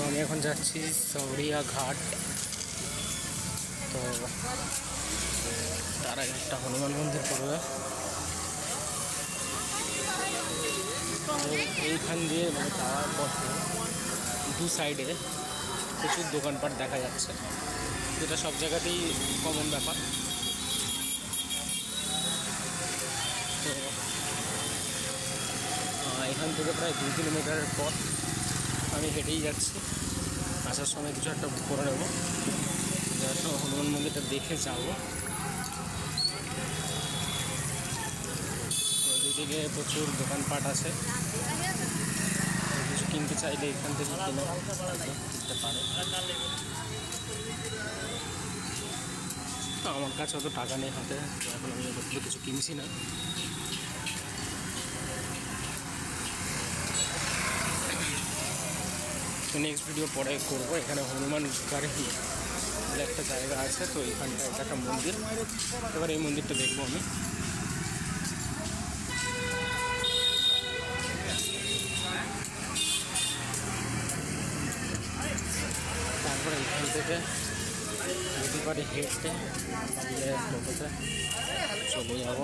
আমি এখন যাচ্ছি সৌরিয়া ঘাট। তো তার আগে একটা হনুমান মন্দির পড়বে। এইখান দিয়ে মানে যাওয়ার পথে দু সাইডে প্রচুর দোকানপাট দেখা যাচ্ছে, যেটা সব জায়গাতেই কমন ব্যাপার। তো এখান থেকে প্রায় 2 কিলোমিটারের পথ আমি হেঁটেই যাচ্ছি। আসার সময় কিছু একটা বুক করে নেবো, যাওয়ার সময় হনুমান মন্দিরটা দেখে যাবো। তো দুদিকে প্রচুর দোকানপাট আছে, কিছু কিনতে চাইলে এখান থেকে কিনতে পারে। তো আমার কাছে অত টাকা নেই হাতে, এখন আমি কিছু কিনছি না। নেক্সট ভিডিও পরে করবো। এখানে হনুমান গাড়ি একটা জায়গা আছে, তো এখানটা এটা একটা মন্দির। এবার এই মন্দিরটা দেখবো আমি। তারপরে এখান থেকে যদি পারি হেঁটে টোটোতে চলে যাবো।